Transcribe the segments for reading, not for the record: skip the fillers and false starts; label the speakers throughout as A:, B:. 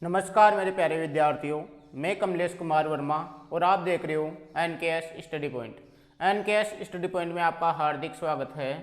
A: नमस्कार मेरे प्यारे विद्यार्थियों, मैं कमलेश कुमार वर्मा और आप देख रहे हो NKS study point. NKS study point में आपका हार्दिक स्वागत है।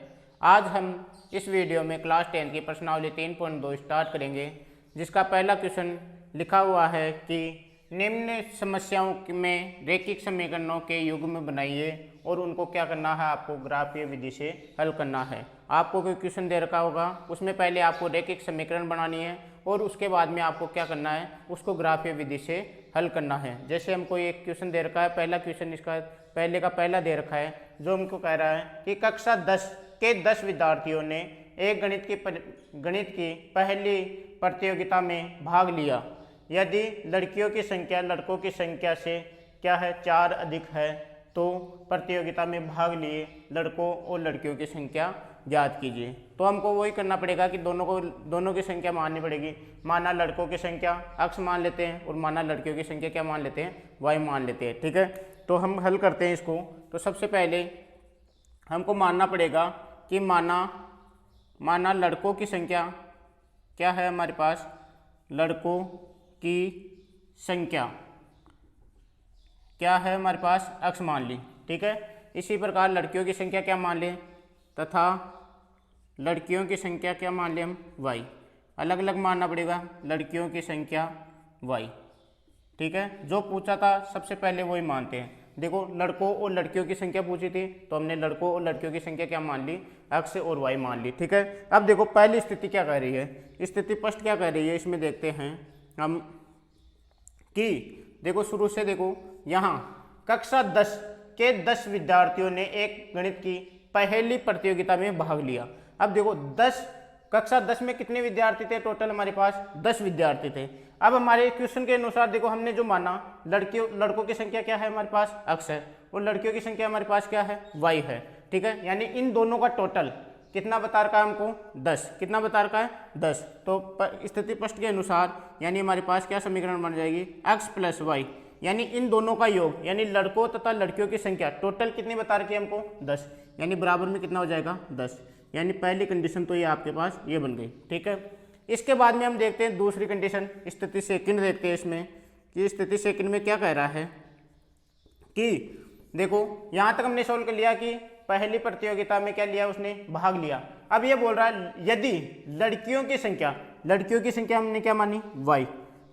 A: आज हम इस वीडियो में क्लास 10 की प्रश्नावली 3.2 स्टार्ट करेंगे, जिसका पहला क्वेश्चन लिखा हुआ है कि निम्न समस्याओं में रैखिक समीकरणों के युग्म बनाइए और उनको क्या करना है, आपको ग्राफीय विधि से हल करना है। आपको कोई क्वेश्चन दे रखा होगा, उसमें पहले आपको रैखिक समीकरण बनानी है और उसके बाद में आपको क्या करना है, उसको ग्राफीय विधि से हल करना है। जैसे हमको एक क्वेश्चन दे रखा है, पहला क्वेश्चन इसका पहले का पहला दे रखा है, जो हमको कह रहा है कि कक्षा 10 के 10 विद्यार्थियों ने एक गणित की पहली प्रतियोगिता में भाग लिया। यदि लड़कियों की संख्या लड़कों की संख्या से क्या है, 4 अधिक है, तो प्रतियोगिता में भाग लिए लड़कों और लड़कियों की संख्या ज्ञात कीजिए। तो हमको वही करना पड़ेगा कि दोनों की संख्या माननी पड़ेगी। माना लड़कों की संख्या x मान लेते हैं और माना लड़कियों की संख्या क्या मान लेते हैं, y मान लेते हैं। ठीक है, तो हम हल करते हैं इसको। तो सबसे पहले हमको मानना पड़ेगा कि माना लड़कों की संख्या क्या है, हमारे पास लड़कों की संख्या क्या है, हमारे पास x मान ली। ठीक है, इसी प्रकार लड़कियों की संख्या क्या मान लें तथा लड़कियों की संख्या क्या मान लें हम, y। अलग अलग मानना पड़ेगा लड़कियों की संख्या y। ठीक है, जो पूछा था सबसे पहले वही मानते हैं। देखो, लड़कों और लड़कियों की संख्या पूछी थी तो हमने लड़कों और लड़कियों की संख्या क्या मान ली, x और y मान ली। ठीक है, अब देखो पहली स्थिति क्या कह रही है, स्थिति फर्स्ट क्या कह रही है, इसमें देखते हैं हम कि देखो शुरू से देखो, यहाँ कक्षा 10 के 10 विद्यार्थियों ने एक गणित की पहली प्रतियोगिता में भाग लिया। अब देखो कक्षा 10 में कितने विद्यार्थी थे, टोटल हमारे पास 10 विद्यार्थी थे। अब हमारे क्वेश्चन के अनुसार देखो, हमने जो माना लड़कों की संख्या क्या है, हमारे पास x है और लड़कियों की संख्या हमारे पास क्या है, y है। ठीक है, यानी इन दोनों का टोटल कितना बता रखा है हमको, 10। कितना बता रखा है, 10। तो स्थिति फर्स्ट के अनुसार यानी हमारे पास क्या समीकरण बन जाएगी, x प्लस वाई, यानी इन दोनों का योग, यानी लड़कों तथा लड़कियों की संख्या टोटल कितनी बता रखी है हमको, 10। यानी बराबर में कितना हो जाएगा, 10। यानी पहली कंडीशन तो ये आपके पास ये बन गई। ठीक है, इसके बाद में हम देखते हैं दूसरी कंडीशन, स्थिति सेकंड देखते हैं इसमें कि स्थिति सेकंड में क्या कह रहा है कि देखो यहाँ तक हमने सोल्व कर लिया कि पहली प्रतियोगिता में क्या लिया, उसने भाग लिया। अब ये बोल रहा है यदि लड़कियों की संख्या हमने क्या मानी, y।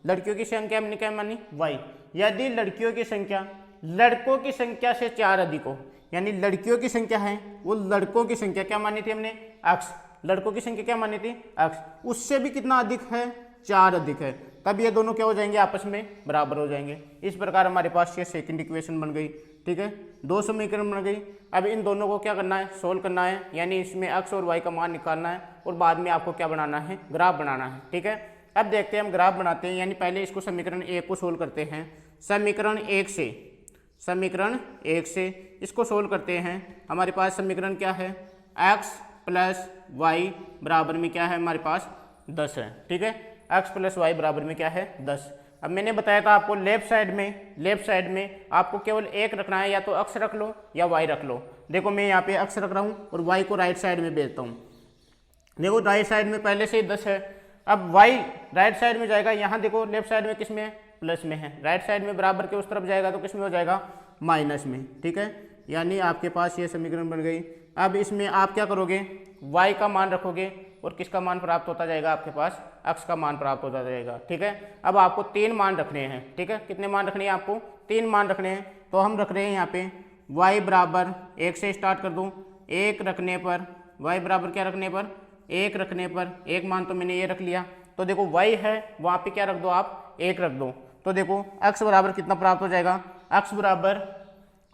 A: लड़कियों की संख्या हमने क्या मानी, y। यदि लड़कियों की संख्या लड़कों की संख्या से 4 अधिक हो, यानी लड़कियों की संख्या है वो लड़कों की संख्या क्या मानी थी हमने, x। लड़कों की संख्या क्या मानी थी, x। उससे भी कितना अधिक है, 4 अधिक है, तब ये दोनों क्या हो जाएंगे, आपस में बराबर हो जाएंगे। इस प्रकार हमारे पास ये सेकंड इक्वेशन बन गई। ठीक है, 2 समीकरण बन गई। अब इन दोनों को क्या करना है, सोल्व करना है, यानी इसमें x और y का मान निकालना है और बाद में आपको क्या बनाना है, ग्राफ बनाना है। ठीक है, अब देखते हैं हम ग्राफ बनाते हैं, यानी पहले इसको समीकरण 1 को सोल्व करते हैं। समीकरण 1 से इसको सोल्व करते हैं। हमारे पास समीकरण क्या है, x प्लस वाई बराबर में क्या है, हमारे पास 10 है। ठीक है, x प्लस वाई बराबर में क्या है, 10। अब मैंने बताया था आपको लेफ्ट साइड में आपको केवल एक रखना है, या तो x रख लो या y रख लो। देखो मैं यहाँ पे x रख रहा हूँ और y को राइट साइड में भेजता हूँ। देखो राइट साइड में पहले से ही 10 है, अब y राइट साइड में जाएगा, यहाँ देखो लेफ्ट साइड में किस में है, प्लस में है। राइट साइड में बराबर के उस तरफ जाएगा तो किस में हो जाएगा, माइनस में। ठीक है, यानी आपके पास ये समीकरण बन गई। अब इसमें आप क्या करोगे, y का मान रखोगे और किसका मान प्राप्त होता जाएगा, आपके पास x का मान प्राप्त होता जाएगा। ठीक है, अब आपको 3 मान रखने हैं। ठीक है, कितने मान रखने हैं, आपको 3 मान रखने हैं। तो हम रख रहे हैं यहाँ पे y बराबर 1 से स्टार्ट कर दूँ, 1 रखने पर y बराबर क्या रखने पर, 1 रखने पर 1 मान तो मैंने ये रख लिया। तो देखो y है वहाँ पे क्या रख दो, आप 1 रख दो। तो देखो x बराबर कितना प्राप्त हो जाएगा, x बराबर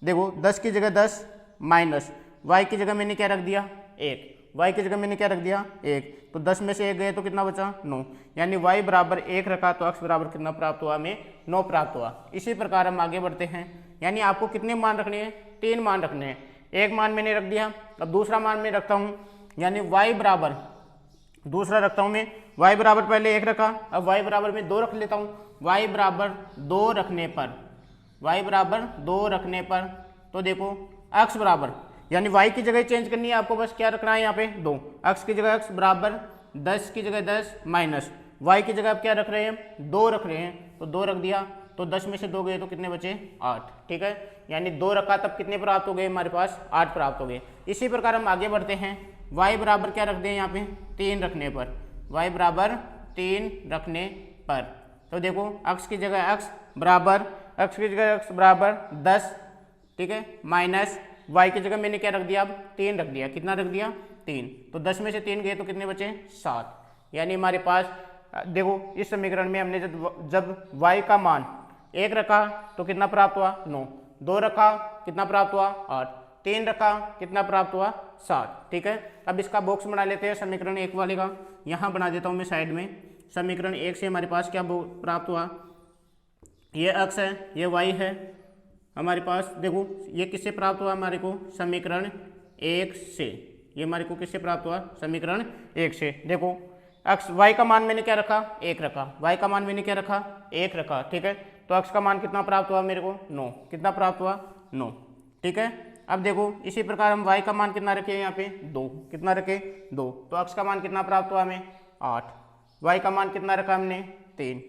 A: देखो 10 की जगह 10 माइनस y की जगह मैंने क्या रख दिया, 1। y की जगह मैंने क्या रख दिया, 1। तो 10 में से 1 गए तो कितना बचा, 9। यानी y बराबर 1 रखा तो x बराबर कितना प्राप्त हुआ, हमें 9 प्राप्त हुआ। इसी प्रकार हम आगे बढ़ते हैं, यानी आपको कितने मान रखने हैं, 3 मान रखने हैं। एक मान मैंने रख दिया, अब दूसरा मान मैं रखता हूँ, यानी y बराबर दूसरा रखता हूँ मैं, y बराबर पहले 1 रखा, अब y बराबर मैं 2 रख लेता हूँ। y बराबर 2 रखने पर तो देखो x बराबर, यानी y की जगह चेंज करनी है आपको, बस क्या रखना है यहाँ पे 2। x की जगह x बराबर 10 की जगह 10 माइनस वाई की जगह आप क्या रख रहे हैं, 2 रख रहे हैं, तो 2 रख दिया, तो 10 में से 2 गए तो कितने बचे, 8। ठीक है, यानी 2 रखा तब कितने प्राप्त हो गए हमारे पास, 8 प्राप्त हो गए। इसी प्रकार हम आगे बढ़ते हैं, y बराबर क्या रख दें यहाँ पे, 3 रखने पर, y बराबर 3 रखने पर, तो देखो x की जगह x बराबर, x की जगह x बराबर 10, ठीक है, माइनस y की जगह मैंने क्या रख दिया, अब 3 रख दिया, कितना रख दिया, 3, तो 10 में से 3 गए तो कितने बचे, 7। यानी हमारे पास देखो इस समीकरण में हमने जब y का मान 1 रखा तो कितना प्राप्त हुआ, 9, 2 रखा कितना प्राप्त हुआ, 8, 3 रखा कितना प्राप्त हुआ, 7। ठीक है, अब इसका बॉक्स बना लेते हैं समीकरण 1 वाले का, यहाँ बना देता हूँ मैं साइड में। समीकरण 1 से हमारे पास क्या प्राप्त हुआ, ये x है, ये y है हमारे पास। देखो ये किससे प्राप्त हुआ हमारे को, समीकरण 1 से, ये हमारे को किससे प्राप्त हुआ, समीकरण 1 से। देखो x y का मान मैंने क्या रखा, 1 रखा, y का मान मैंने क्या रखा, 1 रखा। ठीक है, तो x का मान कितना प्राप्त हुआ मेरे को, 9, कितना प्राप्त हुआ, 9। ठीक है, अब देखो इसी प्रकार हम y का मान कितना रखे यहाँ पे, 2, कितना रखे, 2, तो x का मान कितना प्राप्त हुआ हमें, 8, y का मान कितना रखा हमने, 3,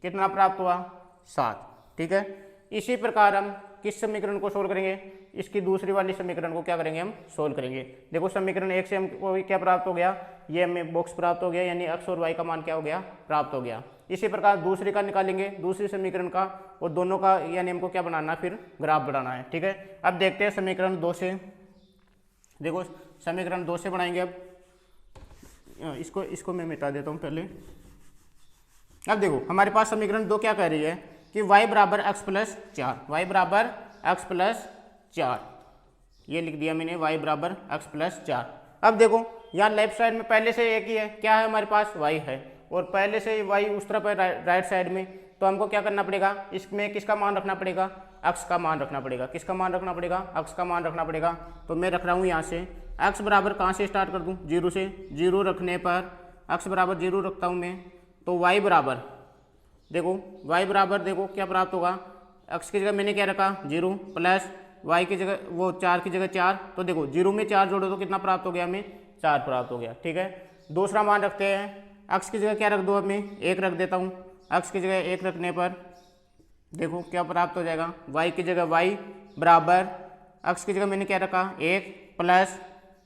A: कितना प्राप्त हुआ, 7। ठीक है, इसी प्रकार हम किस समीकरण को सोल्व करेंगे, इसकी दूसरी वाली समीकरण को क्या करेंगे, हम सोल्व करेंगे। देखो समीकरण 1 से हमको क्या प्राप्त हो गया, ये हमें बॉक्स प्राप्त हो गया, यानी x और y का मान क्या हो गया, प्राप्त हो गया। इसी प्रकार दूसरी का निकालेंगे, दूसरी समीकरण का, और दोनों का यानी हमको क्या बनाना, फिर ग्राफ बनाना है। ठीक है, अब देखते हैं समीकरण 2 से। देखो समीकरण 2 से बनाएंगे, अब इसको मैं मिटा देता हूँ पहले। अब देखो हमारे पास समीकरण 2 क्या कह रही है कि y बराबर x प्लस 4, y बराबर x प्लस 4, ये लिख दिया मैंने, y बराबर x प्लस 4। अब देखो यहाँ लेफ्ट साइड में पहले से एक ही है, क्या है हमारे पास, y है, और पहले से y उस तरफ है राइट साइड में, तो हमको क्या करना पड़ेगा, इसमें किसका मान रखना पड़ेगा, x का मान रखना पड़ेगा। किसका मान रखना पड़ेगा, x का मान रखना पड़ेगा। तो मैं रख रहा हूँ यहाँ से x बराबर, कहाँ से स्टार्ट कर दूँ, 0 से, 0 रखने पर x बराबर 0 रखता हूँ मैं, तो y बराबर, देखो y बराबर, देखो क्या प्राप्त होगा, x की जगह मैंने क्या रखा, 0, प्लस y की जगह वो 4 की जगह 4, तो देखो 0 में 4 जोड़ो तो कितना प्राप्त हो गया हमें, 4 प्राप्त हो गया। ठीक है, दूसरा मान रखते हैं, x की जगह क्या रख दो, अब मैं 1 रख देता हूँ, x की जगह 1 रखने पर देखो क्या प्राप्त हो जाएगा, y की जगह y बराबर, x की जगह मैंने क्या रखा, 1, प्लस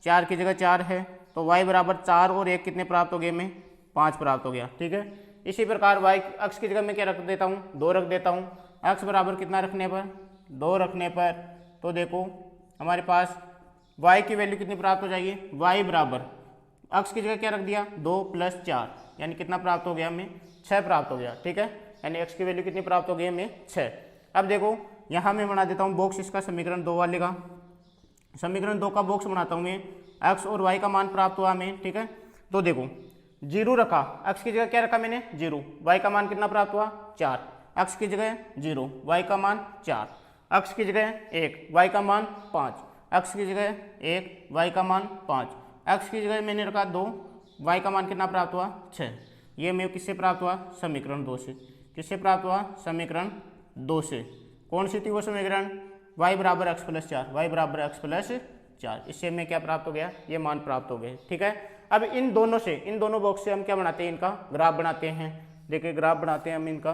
A: 4 की जगह 4 है, तो y बराबर 4 और 1 कितने प्राप्त हो गए हमें, 5 प्राप्त हो गया। ठीक है, इसी प्रकार y x की जगह मैं क्या रख देता हूँ, 2 रख देता हूँ, x बराबर कितना रखने पर, 2 रखने पर, तो देखो हमारे पास y की वैल्यू कितनी प्राप्त हो जाएगी, y बराबर x की जगह क्या रख दिया, 2 प्लस 4, यानी कितना प्राप्त हो गया हमें, 6 प्राप्त हो गया। ठीक है, यानी x की वैल्यू कितनी प्राप्त हो गई हमें, 6। अब देखो यहाँ मैं बना देता हूँ बॉक्स इसका, समीकरण 2 वाले का, समीकरण 2 का बॉक्स बनाता हूँ मैं, x और y का मान प्राप्त हुआ हमें। ठीक है, तो देखो 0 रखा, x की जगह क्या रखा मैंने, 0, y का मान कितना प्राप्त हुआ, 4, x की जगह 0, y का मान 4, x की जगह 1, y का मान 5, x की जगह 1, y का मान 5, x की जगह मैंने रखा 2, y का मान कितना प्राप्त हुआ, 6। ये मैं किससे प्राप्त हुआ, समीकरण 2 से। किससे प्राप्त हुआ, समीकरण 2 से। कौन सी थी वो समीकरण, y बराबर x प्लस 4, y बराबर x प्लस 4, इससे हमें क्या प्राप्त हो गया, ये मान प्राप्त हो गए। ठीक है, अब इन दोनों से, इन दोनों बॉक्स से हम क्या बनाते हैं, इनका ग्राफ बनाते हैं। देखिए ग्राफ बनाते हैं हम इनका।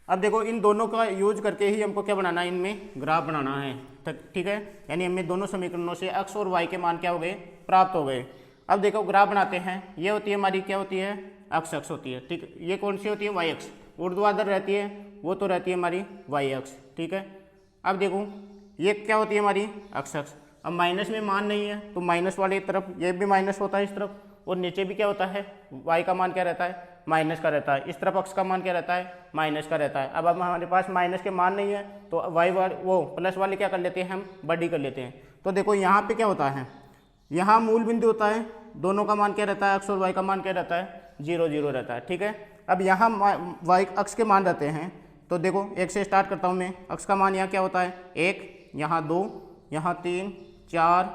A: अब देखो इन दोनों का यूज करके ही हमको क्या बनाना है, इनमें ग्राफ बनाना है। ठीक है, यानी हमें दोनों समीकरणों से x और y के मान क्या हो गए, प्राप्त हो गए। अब देखो ग्राफ बनाते हैं, ये होती है हमारी क्या होती है, x अक्ष होती है। ठीक, ये कौन सी होती है, y अक्ष, ऊर्ध्वाधर रहती है, वो तो रहती है हमारी y अक्ष। ठीक है, अब देखो ये क्या होती है हमारी x अक्ष। अब माइनस में मान नहीं है तो माइनस वाली तरफ ये भी माइनस होता है इस तरफ, और नीचे भी क्या होता है, y का मान क्या रहता है, माइनस का रहता है। इस तरफ x का मान क्या रहता है, माइनस का रहता है। अब हमारे पास माइनस के मान नहीं है तो y वाली वो प्लस वाली क्या कर लेते हैं, हम बड़ी कर लेते हैं। तो देखो यहाँ पे क्या होता है, यहाँ मूल बिंदु होता है, दोनों का मान क्या रहता है, x और y का मान क्या रहता है, 0 0 रहता है। ठीक है, अब यहाँ y अक्ष के मान रहते हैं, तो देखो 1 से स्टार्ट करता हूँ मैं। अक्ष का मान यहाँ क्या होता है, 1, यहाँ 2, यहाँ 3, 4,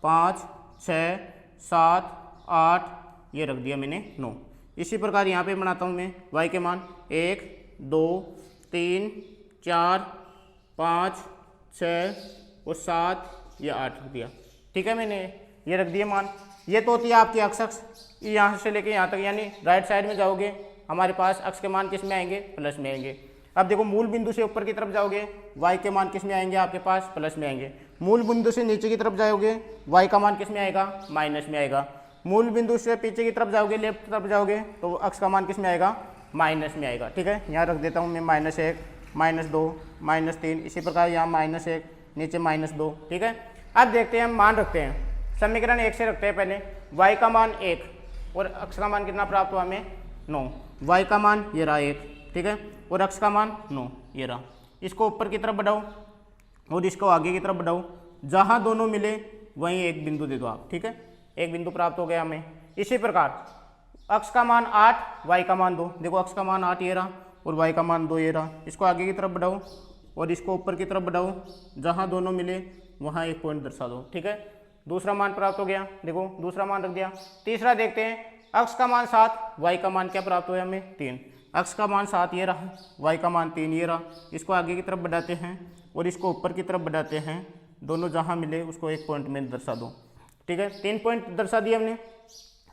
A: 5, 6, 7, 8, ये रख दिया मैंने 9। इसी प्रकार यहाँ पे बनाता हूँ मैं y के मान 1, 2, 3, 4, 5, 6 और 7, ये 8 रख दिया। ठीक है, मैंने ये रख दिए मान। ये तो होती है आपकी अक्ष अक्ष, यहाँ से लेके यहाँ तक, यानी राइट साइड में जाओगे हमारे पास अक्ष के मान किस में आएंगे, प्लस में आएंगे। अब देखो मूल बिंदु से ऊपर की तरफ जाओगे y के मान किस में आएंगे आपके पास, प्लस में आएंगे। मूल बिंदु से नीचे की तरफ जाओगे y का मान किस में आएगा, माइनस में आएगा। मूल बिंदु से पीछे की तरफ जाओगे, लेफ्ट तरफ जाओगे तो अक्ष का मान किस में आएगा, माइनस में आएगा। ठीक है, यहाँ रख देता हूँ मैं -1, -2, -3, इसी प्रकार यहाँ -1, नीचे -2। ठीक है, अब देखते हैं हम मान रखते हैं, समीकरण 1 से रखते हैं पहले। y का मान 1 और अक्ष का मान कितना प्राप्त हुआ हमें, 9। y का मान ये रहा 1, ठीक है, और अक्ष का मान 9 ये रहा। इसको ऊपर की तरफ बढ़ाओ और इसको आगे की तरफ बढ़ाओ, जहाँ दोनों मिले वहीं एक बिंदु दे दो आप। ठीक है, एक बिंदु प्राप्त हो गया हमें। इसी प्रकार अक्ष का मान 8, y का मान 2। देखो अक्ष का मान 8 ये रहा और y का मान 2 ये रहा। इसको आगे की तरफ बढ़ाओ और इसको ऊपर की तरफ बढ़ाओ, जहाँ दोनों मिले वहाँ एक पॉइंट दर्शा दो। ठीक है, दूसरा मान प्राप्त हो गया। देखो दूसरा मान रख दिया। तीसरा देखते हैं, अक्ष का मान 7, y का मान क्या प्राप्त हुआ हमें, 3। अक्ष का मान 7 ये रहा, y का मान 3 ये रहा। इसको आगे की तरफ बढ़ाते हैं और इसको ऊपर की तरफ बढ़ाते हैं, दोनों जहाँ मिले उसको एक पॉइंट में दर्शा दो। ठीक है, 3 पॉइंट दर्शा दिए हमने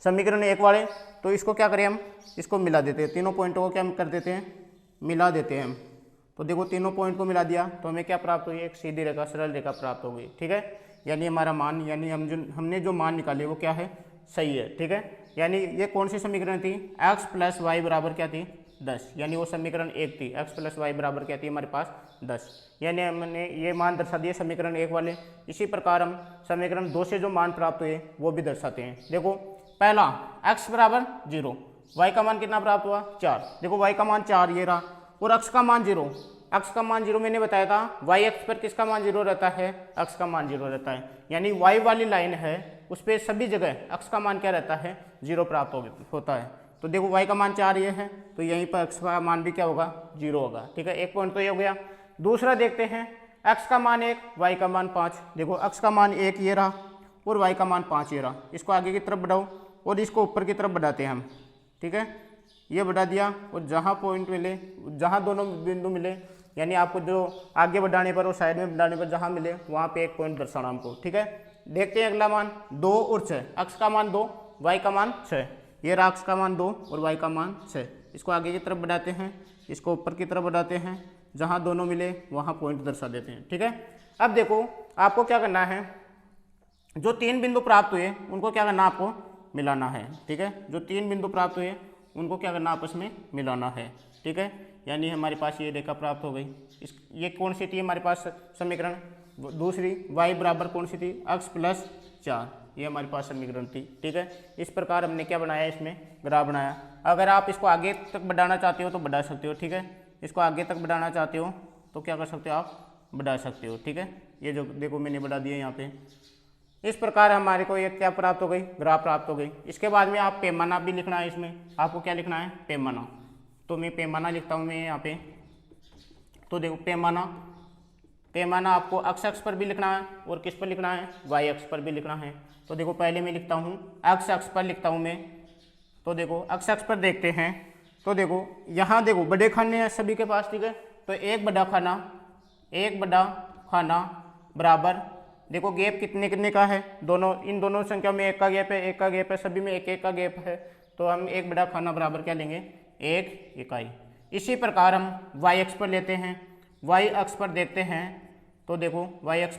A: समीकरण 1 वाले। तो इसको क्या करें हम, इसको मिला देते हैं, तीनों पॉइंटों को क्या कर देते हैं, मिला देते हैं हम। तो देखो तीनों पॉइंट को मिला दिया तो हमें क्या प्राप्त हुई, एक सीधी रेखा, सरल रेखा प्राप्त हो गई। ठीक है, यानी हमारा मान, यानी हमने जो मान निकाले वो क्या है, सही है। ठीक है, यानी ये कौन सी समीकरण थी, x + y बराबर क्या थी, 10। यानी वो समीकरण 1 थी, x + y बराबर क्या थी हमारे पास, 10। यानी हमने ये मान दर्शा दिए समीकरण 1 वाले। इसी प्रकार हम समीकरण 2 से जो मान प्राप्त हुए वो भी दर्शाते हैं। देखो पहला x बराबर 0, y का मान कितना प्राप्त हुआ, 4। देखो y का मान 4 ये रहा और अक्ष का मान 0। अक्ष का मान 0 मैंने बताया था, y अक्ष पर किसका मान 0 रहता है, अक्ष का मान 0 रहता है। यानी y वाली लाइन है उस पर सभी जगह अक्ष का मान क्या रहता है, 0 प्राप्त होता है। तो देखो y का मान 4 ये है, तो यहीं पर अक्ष का मान भी क्या होगा, 0 होगा। ठीक है, एक पॉइंट तो ये हो गया। दूसरा देखते हैं, x का मान 1, y का मान 5। देखो अक्ष का मान 1 ये रहा और y का मान 5 ये रहा। इसको आगे की तरफ बढ़ाओ और इसको ऊपर की तरफ बढ़ाते हैं हम। ठीक है, ये बढ़ा दिया और जहाँ पॉइंट मिले, जहाँ दोनों बिंदु मिले, यानी आपको जो आगे बढ़ाने पर और साइड में बढ़ाने पर जहाँ मिले वहाँ पे एक पॉइंट दर्शाना हमको। ठीक है, देखते हैं अगला मान 2 और 6। अक्ष का मान 2, y का मान 6। ये रहा अक्ष का मान 2 और y का मान 6। इसको आगे की तरफ बढ़ाते हैं, इसको ऊपर की तरफ बढ़ाते हैं, जहाँ दोनों मिले वहाँ पॉइंट दर्शा देते हैं। ठीक है, अब देखो आपको क्या करना है, जो 3 बिंदु प्राप्त हुए उनको क्या करना, आपको मिलाना है। ठीक है, जो 3 बिंदु प्राप्त हुए उनको क्या करना, आपस में मिलाना है। ठीक है, यानी हमारे पास ये रेखा प्राप्त हो गई। ये कौन सी थी हमारे पास समीकरण, दूसरी y बराबर कौन सी थी, x + 4, ये हमारे पास समीकरण थी। ठीक है, इस प्रकार हमने क्या बनाया, इसमें ग्राफ बनाया। अगर आप इसको आगे तक बढ़ाना चाहते हो तो बढ़ा सकते हो। ठीक है, इसको आगे तक बढ़ाना चाहते हो तो क्या कर सकते हो, आप बढ़ा सकते हो। ठीक है, ये जो देखो मैंने बढ़ा दिया यहाँ पे। इस प्रकार हमारे को ये क्या प्राप्त हो गई, ग्राफ प्राप्त हो गई। इसके बाद में आप पैमाना भी लिखना है, इसमें आपको क्या लिखना है, पैमाना। तो मैं पैमाना लिखता हूँ मैं यहाँ पे। तो देखो पैमाना आपको अक्ष अक्ष पर भी लिखना है और किस पर लिखना है, y अक्ष पर भी लिखना है। तो देखो पहले मैं लिखता हूँ अक्ष अक्ष पर लिखता हूँ मैं। तो देखो अक्ष अक्ष पर देखते हैं, तो देखो यहाँ देखो बड़े खाने हैं सभी के पास। ठीक है, तो एक बड़ा खाना बराबर, देखो गैप कितने कितने का है, दोनों इन दोनों संख्या में 1 का गैप है, 1 का गैप है, सभी में 1 1 का गैप है। तो हम एक बड़ा खाना बराबर क्या लेंगे, 1 इकाई। इसी प्रकार हम y अक्ष पर लेते हैं, y अक्ष पर देखते हैं। तो देखो y अक्ष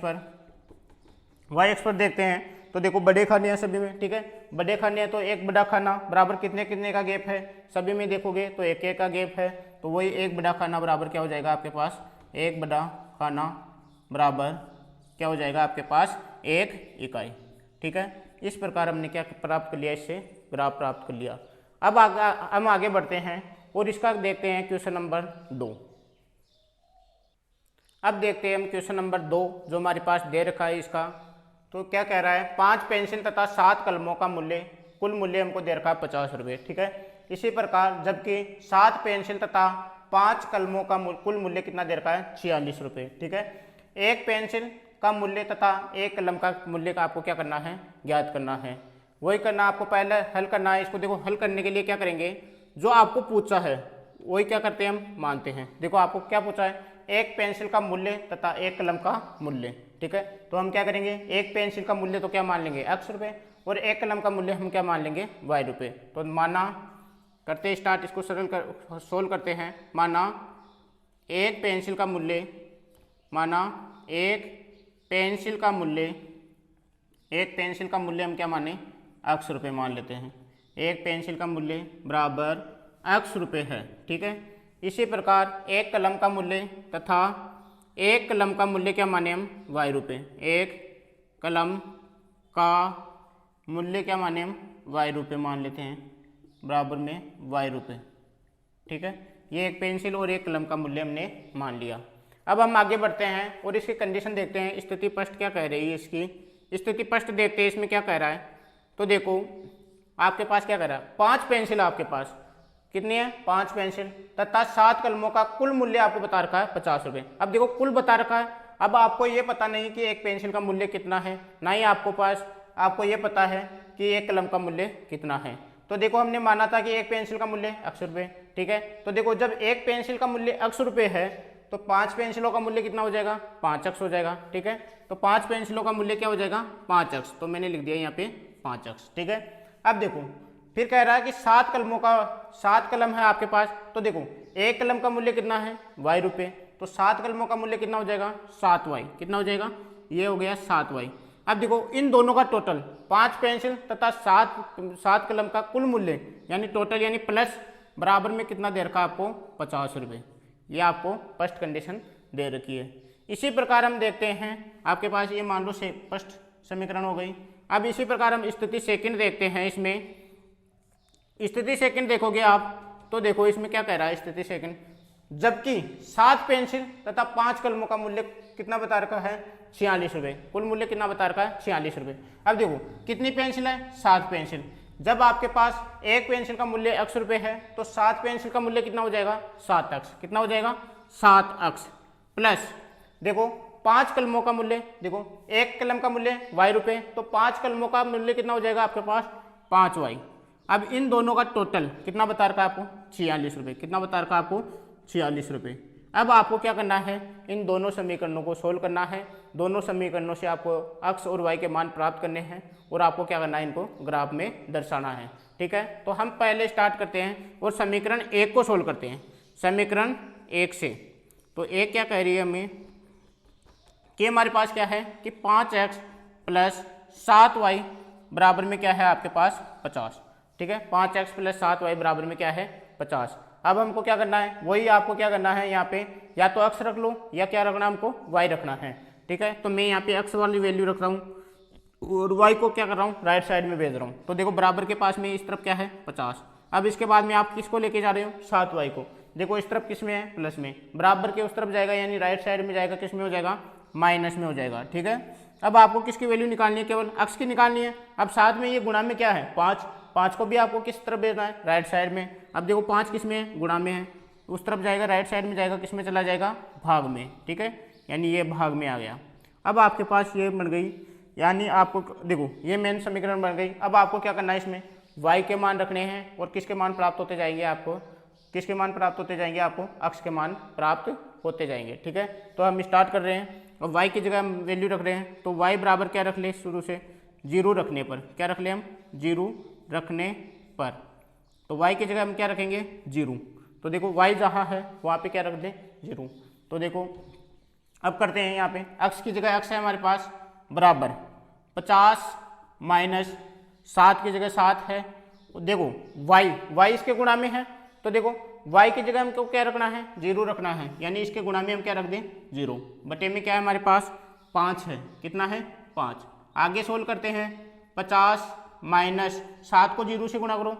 A: पर देखते हैं तो देखो बड़े खाने हैं सभी में। ठीक है, बड़े खाने हैं तो एक बड़ा खाना बराबर कितने कितने का गैप है, सभी में देखोगे तो 1 1 का गैप है। तो वही एक बड़ा खाना बराबर क्या हो जाएगा आपके पास, एक बड़ा खाना बराबर क्या हो जाएगा आपके पास, 1 इकाई। ठीक है, इस प्रकार हमने क्या प्राप्त कर लिया, इससे ग्राफ प्राप्त कर लिया। अब हम आगे बढ़ते हैं और इसका देखते हैं क्वेश्चन नंबर 2। अब देखते हैं हम क्वेश्चन नंबर 2 जो हमारे पास दे रखा है इसका। तो क्या कह रहा है, 5 पेंसिल तथा 7 कलमों का कुल मूल्य हमको दे रखा है 50 रुपये। ठीक है, इसी प्रकार जबकि 7 पेंसिल तथा 5 कलमों का कुल मूल्य कितना दे रखा है, 46 रुपये। ठीक है, एक पेंसिल का मूल्य तथा एक कलम का मूल्य का आपको क्या करना है, ज्ञात करना है। वही करना आपको, पहले हल करना है इसको। देखो हल करने के लिए क्या करेंगे, जो आपको पूछा है वही क्या करते हैं, हम मानते हैं। देखो आपको क्या पूछा है, एक पेंसिल का मूल्य तथा एक कलम का मूल्य। ठीक है, तो हम क्या करेंगे, एक पेंसिल का मूल्य तो क्या मान लेंगे, x रुपये, और एक कलम का मूल्य हम क्या मान लेंगे, y रुपये। तो माना करते हैं स्टार्ट, इसको सरल कर सोल्व करते हैं। माना एक पेंसिल का मूल्य, माना एक पेंसिल का मूल्य हम क्या माने, x रुपये मान लेते हैं। एक पेंसिल का मूल्य बराबर x रुपये है, ठीक है। इसी प्रकार एक कलम का मूल्य तथा एक कलम का मूल्य क्या माने हम, y रुपये। एक कलम का मूल्य क्या माने हम, y रुपये मान लेते हैं, बराबर में y रुपये, ठीक है। ये एक पेंसिल और एक कलम का मूल्य हमने मान लिया। अब हम आगे बढ़ते हैं और इसकी कंडीशन देखते हैं। स्थिति स्पष्ट क्या कह रही है, इसकी स्थिति स्पष्ट देखते हैं इसमें क्या कह रहा है। तो देखो आपके पास क्या कह रहा है, 5 पेंसिल आपके पास, कितनी है, 5 पेंसिल तथा 7 कलमों का कुल मूल्य आपको बता रखा है 50 रुपये। अब देखो कुल बता रखा है, अब आपको ये पता नहीं कि एक पेंसिल का मूल्य कितना है, ना ही आपको ये पता है कि एक कलम का मूल्य कितना है। तो देखो हमने माना था कि एक पेंसिल का मूल्य x रुपये, ठीक है। तो देखो जब एक पेंसिल का मूल्य x रुपये है तो 5 पेंसिलों का मूल्य कितना हो जाएगा, 5x हो जाएगा, ठीक है। तो 5 पेंसिलों का मूल्य क्या हो जाएगा, 5x। तो मैंने लिख दिया यहाँ पे 5x, ठीक है। अब देखो फिर कह रहा है कि 7 कलम है आपके पास। तो देखो एक कलम का मूल्य कितना है, y रुपये। तो 7 कलमों का मूल्य कितना हो जाएगा, 7y। कितना हो जाएगा, ये हो गया 7y। अब देखो इन दोनों का टोटल 5 पेंसिल तथा 7 कलम का कुल मूल्य यानी टोटल यानी प्लस बराबर में कितना दे रखा है आपको, 50 रुपये। ये आपको फर्स्ट कंडीशन दे रखी है। इसी प्रकार हम देखते हैं आपके पास ये मान लो से फर्स्ट समीकरण हो गई। अब इसी प्रकार हम स्थिति सेकंड देखते हैं। इसमें स्थिति सेकंड देखोगे आप तो देखो इसमें क्या कह रहा है स्थिति सेकंड, जबकि 7 पेंसिल तथा 5 कलमों का मूल्य कितना बता रखा है, 46 रुपये। कुल मूल्य कितना बता रखा है, 46 रुपये। अब देखो कितनी पेंसिल है, 7 पेंसिल। जब आपके पास एक पेंसिल का मूल्य x रुपये है तो 7 पेंसिल का मूल्य कितना हो जाएगा, 7x। कितना हो जाएगा, 7x प्लस देखो 5 कलमों का मूल्य, देखो एक कलम का मूल्य y रुपये, तो 5 कलमों का मूल्य कितना हो जाएगा आपके पास, 5y। अब इन दोनों का टोटल कितना बता रखा है आपको, 46 रुपये। कितना बता रखा है आपको, 46 रुपये। अब आपको क्या करना है, इन दोनों समीकरणों को सोल्व करना है। दोनों समीकरणों से आपको x और y के मान प्राप्त करने हैं और आपको क्या करना है, इनको ग्राफ में दर्शाना है, ठीक है। तो हम पहले स्टार्ट करते हैं और समीकरण 1 को सोल्व करते हैं। समीकरण 1 से तो 1 क्या कह रही है हमें कि हमारे पास क्या है कि 5x प्लस 7y बराबर में क्या है आपके पास 50, ठीक है। 5x प्लस 7y बराबर में क्या है 50। अब हमको क्या करना है, वही आपको क्या करना है, यहाँ पे या तो x रख लो या क्या रखना है, हमको y रखना है, ठीक है। तो मैं यहाँ पे x वाली वैल्यू रख रहा हूँ और y को क्या कर रहा हूँ, राइट साइड में भेज रहा हूँ। तो देखो बराबर के पास में इस तरफ क्या है 50। अब इसके बाद में आप किसको लेके जा रहे हो, 7y को। देखो इस तरफ किस में है, प्लस में, बराबर के उस तरफ जाएगा यानी राइट साइड में जाएगा, किस में हो जाएगा, माइनस में हो जाएगा, ठीक है। अब आपको किसकी वैल्यू निकालनी है, केवल x की निकालनी है। अब साथ में ये गुणा में क्या है 5 को भी आपको किस तरफ भेजना है, राइट साइड में। अब देखो 5 किस में है, गुणा में है, उस तरफ जाएगा, राइट साइड में जाएगा, किस में चला जाएगा, भाग में, ठीक है। यानी ये भाग में आ गया। अब आपके पास ये बन गई, यानी आपको देखो ये मेन समीकरण बन गई। अब आपको क्या करना है, इसमें y के मान रखने हैं और किसके मान प्राप्त होते जाएंगे, आपको किसके मान प्राप्त होते जाएंगे, आपको x के मान प्राप्त होते जाएंगे, ठीक है। तो हम स्टार्ट कर रहे हैं और y की जगह हम वैल्यू रख रहे हैं। तो y बराबर क्या रख ले, शुरू से 0 रखने पर क्या रख ले हम, 0 रखने पर। तो y की जगह हम क्या रखेंगे, 0। तो देखो y जहाँ है वहाँ पे क्या रख दें, 0। तो देखो अब करते हैं, यहाँ पे x की जगह x है हमारे पास बराबर 50 माइनस 7 की जगह 7 है। देखो y इसके गुणा में है, तो देखो y की जगह हमको क्या रखना है, 0 रखना है, यानी इसके गुणा में हम क्या रख दें, 0। बटे में क्या है हमारे पास 5 है, कितना है 5। आगे सोल्व करते हैं, 50 माइनस 7 को 0 से गुणा करो,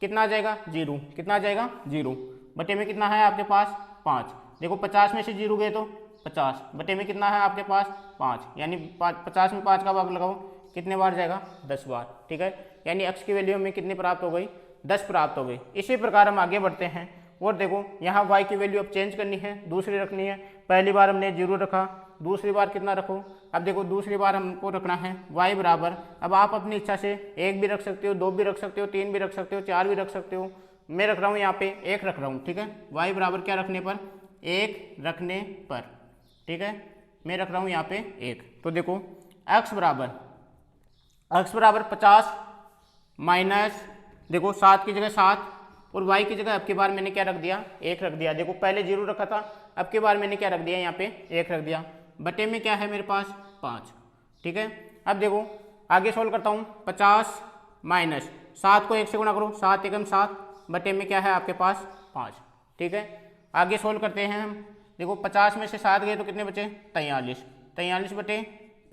A: कितना आ जाएगा 0। कितना आ जाएगा 0। बटे में कितना है आपके पास 5। देखो 50 में से 0 गए तो 50, बटे में कितना है आपके पास 5, यानी 50 में 5 का भाग लगाओ, कितने बार जाएगा 10 बार, ठीक है। यानी x की वैल्यू हमें कितनी प्राप्त हो गई, 10 प्राप्त हो गई। इसी प्रकार हम आगे बढ़ते हैं और देखो यहाँ y की वैल्यू अब चेंज करनी है, दूसरी रखनी है। पहली बार हमने 0 रखा, दूसरी बार कितना रखो, अब देखो दूसरी बार हमको रखना है y बराबर, अब आप अपनी इच्छा से 1 भी रख सकते हो, 2 भी रख सकते हो, 3 भी रख सकते हो, 4 भी रख सकते हो। मैं रख रहा हूँ यहाँ पे 1 रख रहा हूँ, ठीक है। y बराबर क्या रखने पर, 1 रखने पर, ठीक है। मैं रख रहा हूँ यहाँ पे 1। तो देखो x बराबर x बराबर 50 माइनस, देखो 7 की जगह 7 और y की जगह अब की बार मैंने क्या रख दिया, 1 रख दिया। देखो पहले 0 रखा था, अब की बार मैंने क्या रख दिया, यहाँ पे 1 रख दिया। बटे में क्या है मेरे पास 5, ठीक है। अब देखो आगे सोल्व करता हूँ, 50 माइनस 7 को 1 से गुणा करो, 7 एकम 7, बटे में क्या है आपके पास 5, ठीक है। आगे सोल्व करते हैं हम, देखो 50 में से 7 गए तो कितने बचे 43, 43 बटे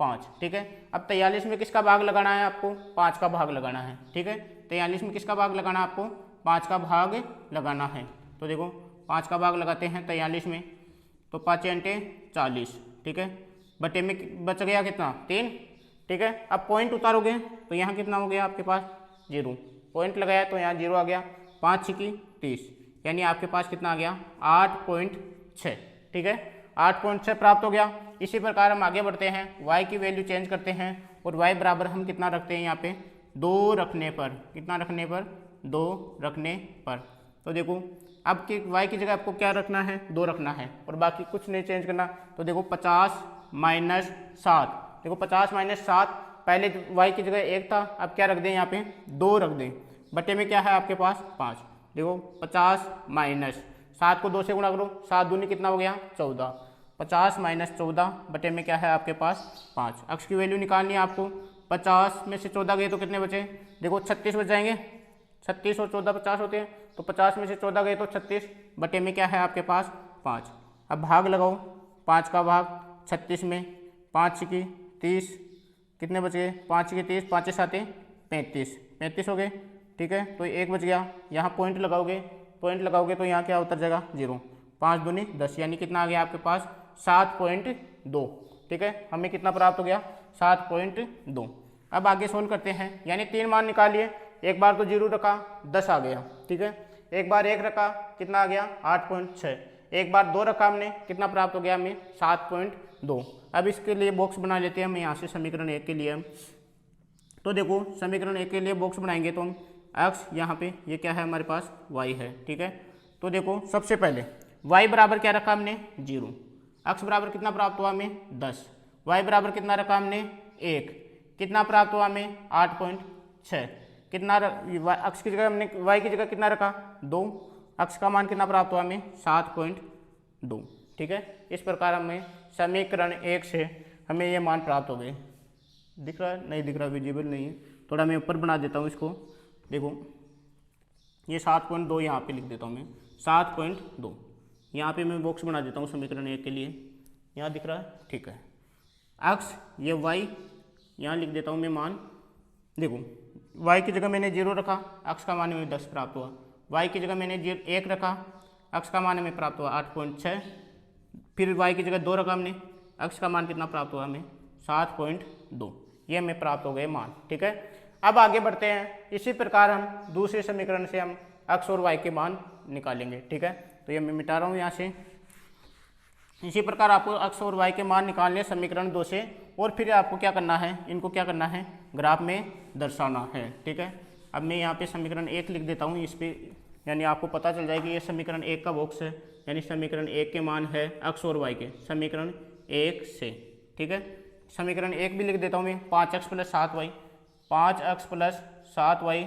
A: 5, ठीक है। अब 43 में किसका भाग लगाना है आपको, 5 का भाग लगाना है, ठीक है। 43 में किसका भाग लगाना है आपको, 5 का भाग लगाना है। तो देखो 5 का भाग लगाते हैं 43 में, तो 5 अंटे 40, ठीक है। बटे में बच गया कितना 3, ठीक है। अब पॉइंट उतारोगे तो यहाँ कितना हो गया आपके पास 0, पॉइंट लगाया तो यहाँ 0 आ गया, 5 छिकी 30, यानी आपके पास कितना आ गया 8.6, ठीक है। 8.6 प्राप्त हो गया। इसी प्रकार हम आगे बढ़ते हैं, y की वैल्यू चेंज करते हैं और y बराबर हम कितना रखते हैं यहाँ पे 2 रखने पर, कितना रखने पर 2 रखने पर। तो देखो अब कि y की जगह आपको क्या रखना है 2 रखना है और बाकी कुछ नहीं चेंज करना। तो देखो 50 माइनस 7, देखो 50 माइनस 7, पहले y की जगह 1 था, अब क्या रख दें यहाँ पे 2 रख दें, बटे में क्या है आपके पास 5। देखो 50 माइनस 7 को 2 से गुणा करो, 7 दूनी कितना हो गया 14, 50 माइनस 14 बटे में क्या है आपके पास 5। अक्स की वैल्यू निकालनी है आपको, 50 में से 14 गए तो कितने बचे, देखो 36 बच जाएंगे, 36 और 14 50 होते हैं, तो 50 में से 14 गए तो 36, बटे में क्या है आपके पास 5। अब भाग लगाओ, 5 का भाग 36 में, 5 की 30, कितने बच गए 5 की 30, 5 7 35, 35 हो गए, ठीक है। तो 1 बच गया, यहाँ पॉइंट लगाओगे तो यहाँ क्या उतर जाएगा 0, 5 दूनी 10, यानी कितना आ गया आपके पास 7.2, ठीक है। हमें कितना प्राप्त हो गया 7.2। अब आगे सोल्व करते हैं, यानी 3 मान निकालिए, एक बार तो 0 रखा 10 आ गया, ठीक है। एक बार 1 रखा कितना आ गया 8.6, एक बार 2 रखा हमने, कितना प्राप्त हो गया हमें 7.2। अब इसके लिए बॉक्स बना लेते हैं हम यहाँ से समीकरण 1 के लिए। तो देखो समीकरण 1 के लिए बॉक्स बनाएंगे तो हम x यहाँ पे ये क्या है हमारे पास y है, ठीक है। तो देखो सबसे पहले y बराबर क्या रखा हमने 0, x बराबर कितना प्राप्त हुआ हमें 10, y बराबर कितना रखा हमने 1, कितना प्राप्त हुआ हमें 8.6, कितना x की जगह हमने y की जगह कितना रखा 2, x का मान कितना प्राप्त हुआ हमें 7.2, ठीक है। इस प्रकार हमें समीकरण 1 से हमें ये मान प्राप्त हो गए। दिख रहा है, नहीं दिख रहा, विजिबल नहीं है, थोड़ा मैं ऊपर बना देता हूँ इसको। देखो ये 7.2 यहाँ पे लिख देता हूँ मैं, 7.2 यहाँ पे मैं बॉक्स बना देता हूँ समीकरण 1 के लिए, यहाँ दिख रहा है, ठीक है। x ये y यहाँ लिख देता हूँ मैं मान, देखो y की जगह मैंने 0 रखा, x का मान हमें 10 प्राप्त हुआ, y की जगह मैंने 1 रखा, x का मान हमें प्राप्त हुआ 8.6, फिर y की जगह 2 रखा हमने, x का मान कितना प्राप्त हुआ हमें 7.2, ये हमें प्राप्त हो गए मान, ठीक है। अब आगे बढ़ते हैं, इसी प्रकार हम दूसरे समीकरण से हम x और y के मान निकालेंगे, ठीक है। तो ये मैं मिटा रहा हूँ यहाँ से। इसी प्रकार आपको x और y के मान निकालने समीकरण 2 से, और फिर आपको क्या करना है, इनको क्या करना है ग्राफ में दर्शाना है, ठीक है। अब मैं यहाँ पे समीकरण 1 लिख देता हूँ इस पर, यानी आपको पता चल जाएगी ये समीकरण 1 का बॉक्स है, यानी समीकरण 1 के मान है x और y के समीकरण 1 से, ठीक है। समीकरण 1 भी लिख देता हूँ मैं, 5x + 7y, 5x + 7y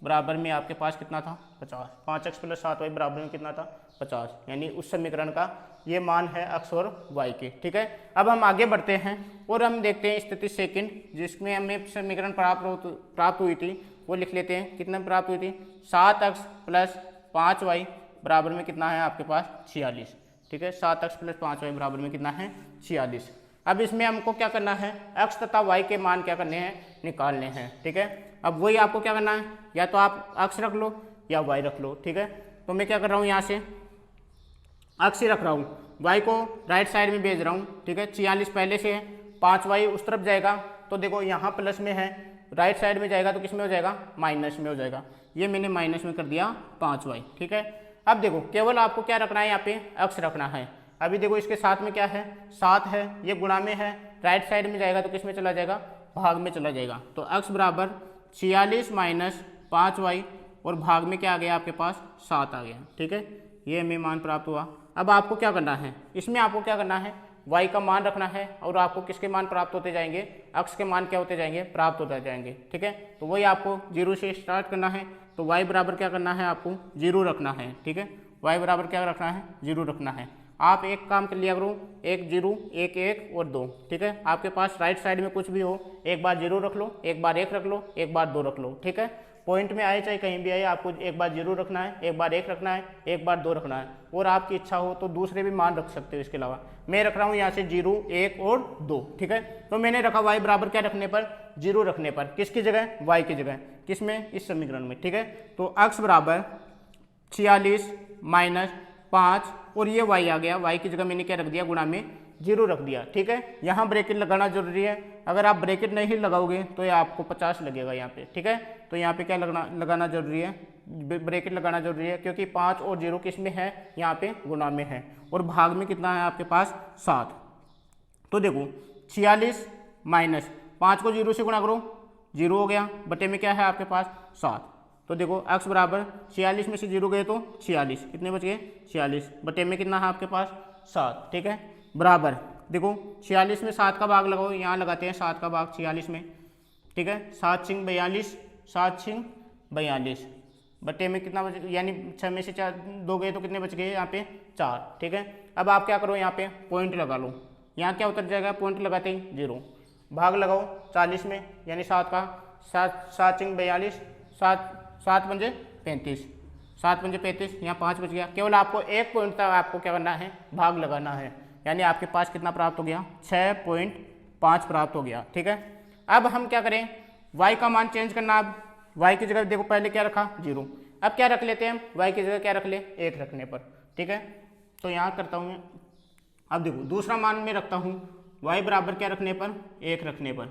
A: बराबर में आपके पास कितना था 50, 5x + 7y बराबर में कितना था 50, यानी उस समीकरण का ये मान है x और y के, ठीक है। अब हम आगे बढ़ते हैं और हम देखते हैं स्थिति सेकंड, जिसमें हमें समीकरण प्राप्त हुई थी वो लिख लेते हैं। कितना प्राप्त हुई थी 7x + 5y बराबर में कितना है आपके पास 46, ठीक है। 7x + 5y बराबर में कितना है 46। अब इसमें हमको क्या करना है x तथा y के मान क्या करने हैं निकालने हैं, ठीक है। अब वही आपको क्या करना है, या तो आप x रख लो या y रख लो, ठीक है। तो मैं क्या कर रहा हूँ यहाँ से x ही रख रहा हूँ, y को राइट साइड में भेज रहा हूँ, ठीक है। 46 पहले से है, 5y उस तरफ जाएगा, तो देखो यहाँ प्लस में है, राइट साइड में जाएगा तो किस में हो जाएगा माइनस में हो जाएगा, ये मैंने माइनस में कर दिया 5y, ठीक है। अब देखो केवल आपको क्या रखना है यहाँ पे x रखना है। अभी देखो इसके साथ में क्या है 7 है, ये गुणा में है, राइट साइड में जाएगा तो किस में चला जाएगा भाग में चला जाएगा, तो x बराबर 46 - 5y और भाग में क्या आ गया आपके पास 7 आ गया, ठीक है। ये हमें मान प्राप्त हुआ। अब आपको क्या करना है, इसमें आपको क्या करना है y का मान रखना है और आपको किसके मान प्राप्त होते जाएंगे, अक्ष के मान क्या होते जाएंगे, प्राप्त होते जाएंगे। ठीक है, तो वही आपको 0 से स्टार्ट करना है। तो y बराबर क्या करना है, आपको 0 रखना है। ठीक है, y बराबर क्या रखना है, 0 रखना है। आप एक काम कर लिया करो, 1 0 1 1 और 2। ठीक है, आपके पास राइट साइड में कुछ भी हो, एक बार 0 रख लो, एक बार 1 रख लो, एक बार 2 रख लो। ठीक है, पॉइंट में आए चाहे कहीं भी आए, आपको एक बार 0 रखना है, एक बार 1 रखना है, एक बार 2 रखना है, और आपकी इच्छा हो तो दूसरे भी मान रख सकते हो। इसके अलावा मैं रख रहा हूँ यहाँ से 0 1 और 2। ठीक है, तो मैंने रखा y बराबर क्या रखने पर, 0 रखने पर। किसकी जगह, y की जगह, किसमें, इस समीकरण में। ठीक है, तो x बराबर 46 माइनस 5 और ये y आ गया, y की जगह मैंने क्या रख दिया, गुणा में 0 रख दिया। ठीक है, यहाँ ब्रैकेट लगाना जरूरी है, अगर आप ब्रैकेट नहीं लगाओगे तो ये आपको 50 लगेगा यहाँ पे। ठीक है, तो यहाँ पे क्या लगाना जरूरी है, ब्रैकेट लगाना जरूरी है, क्योंकि 5 और 0 किस में है, यहाँ पे गुणा में है, और भाग में कितना है आपके पास, 7। तो देखो 46 माइनस 5 को 0 से गुणा करो, 0 हो गया, बटे में क्या है आपके पास, 7। तो देखो x बराबर 46 में से 0 गए तो 46, कितने बच गए, 46, बटे में कितना है आपके पास, 7। ठीक है, बराबर देखो 46 में 7 का भाग लगाओ, यहाँ लगाते हैं 7 का भाग 46 में। ठीक है, 7 छिंग 42, 7 छिंग 42, बटे में कितना बच, यानी 6 में से 4 2 गए तो कितने बच गए यहाँ पे, 4। ठीक है, अब आप क्या करो, यहाँ पे पॉइंट लगा लो, यहाँ क्या उतर जाएगा, पॉइंट लगाते ही 0, भाग लगाओ 40 में, यानी 7 का 7 छिंग 42, 7 पंजे 35, 7 पंजे 35, यहाँ 5 बच गया। केवल आपको एक पॉइंट तक आपको क्या करना है, भाग लगाना है, यानी आपके पास कितना प्राप्त हो गया, 6.5 प्राप्त हो गया। ठीक है, अब हम क्या करें, y का मान चेंज करना। अब y की जगह देखो पहले क्या रखा, 0, अब क्या रख लेते हैं हम, y की जगह क्या रख ले, 1 रखने पर। ठीक है, तो यहाँ करता हूँ मैं, अब देखो दूसरा मान में रखता हूँ, y बराबर क्या रखने पर, 1 रखने पर,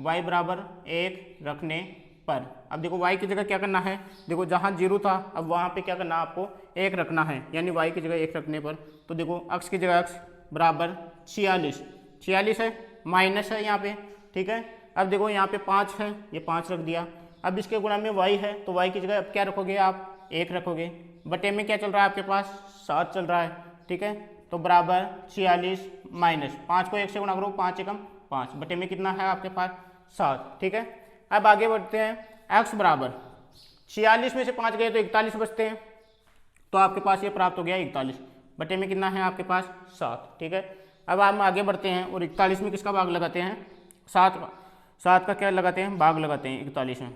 A: y बराबर 1 रखने पर। अब देखो y की जगह क्या करना है, देखो जहाँ 0 था अब वहाँ पे क्या करना है, आपको 1 रखना है, यानी y की जगह 1 रखने पर। तो देखो x की जगह x बराबर 46 है, माइनस है यहाँ पे। ठीक है, अब देखो यहाँ पे 5 है, ये 5 रख दिया। अब इसके गुणा में y है, तो y की जगह अब क्या रखोगे आप, 1 रखोगे, बटे में क्या चल रहा है आपके पास, 7 चल रहा है। ठीक है, तो बराबर 46 माइनस 5 को 1 से गुणा करो, 5 एकम 5, बटे में कितना है आपके पास, 7। ठीक है, अब आगे बढ़ते हैं, x बराबर 46 में से 5 गए तो 41 बचते हैं, तो आपके पास ये प्राप्त हो गया 41, बटे में कितना है आपके पास, 7। ठीक है, अब हम आगे बढ़ते हैं और 41 में किसका भाग लगाते हैं, 7 का क्या लगाते हैं, भाग लगाते हैं 41 में।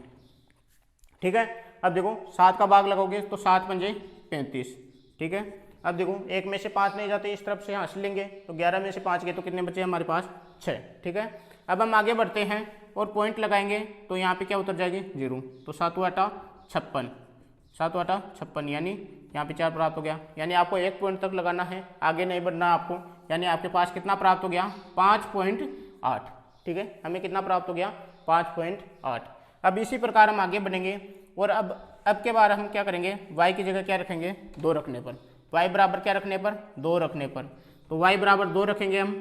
A: ठीक है, अब देखो 7 का भाग लगाओगे तो 7 पंजे 35। ठीक है, अब देखो 1 में से 5 नहीं जाते, इस तरफ से हंस लेंगे, तो 11 में से 5 गए तो कितने बचे हमारे पास, 6। ठीक है, अब हम आगे बढ़ते हैं और पॉइंट लगाएंगे, तो यहाँ पे क्या उतर जाएगी, 0, तो 7 आटा 56, 7 आटा 56, यानी यहाँ पे 4 प्राप्त हो गया, यानी आपको 1 पॉइंट तक लगाना है, आगे नहीं बढ़ना आपको, यानी आपके पास कितना प्राप्त हो गया, 5.8। ठीक है, हमें कितना प्राप्त हो गया, 5.8। अब इसी प्रकार हम आगे बढ़ेंगे और अब के बार हम क्या करेंगे, y की जगह क्या रखेंगे, 2 रखने पर, y बराबर क्या रखने पर, 2 रखने पर। तो y बराबर 2 रखेंगे हम,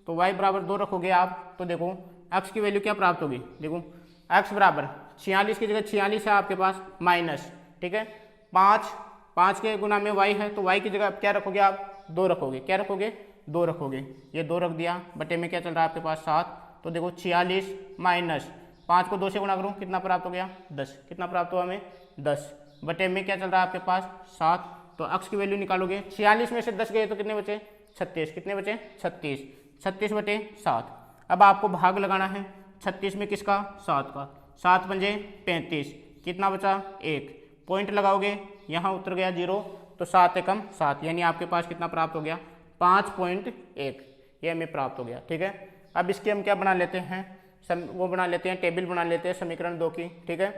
A: तो y बराबर 2 रखोगे आप, तो देखो x की वैल्यू क्या प्राप्त होगी, देखो x बराबर 46 की जगह 46 है आपके पास, माइनस, ठीक है, 5 के गुना में y है, तो y की जगह क्या रखोगे आप, 2 रखोगे, क्या रखोगे, 2 रखोगे, ये 2 रख दिया, बटे में क्या चल रहा है आपके पास, 7। तो देखो 46 माइनस 5 को 2 से गुणा करो, कितना प्राप्त हो गया, 10, कितना प्राप्त हुआ हमें, 10, बटे में क्या चल रहा है आपके पास, 7। तो x की वैल्यू निकालोगे, 46 में से 10 गए तो कितने बचे, 36, कितने बचे, 36 बटे 7। अब आपको भाग लगाना है 36 में किसका, 7 का, 7 पंजे 35, कितना बचा, 1, पॉइंट लगाओगे, यहाँ उतर गया 0, तो 7 एकम 7, यानी आपके पास कितना प्राप्त हो गया, 5.1, ये हमें प्राप्त हो गया। ठीक है, अब इसके हम क्या बना लेते हैं, वो बना लेते हैं, टेबल बना लेते हैं समीकरण 2 की। ठीक है,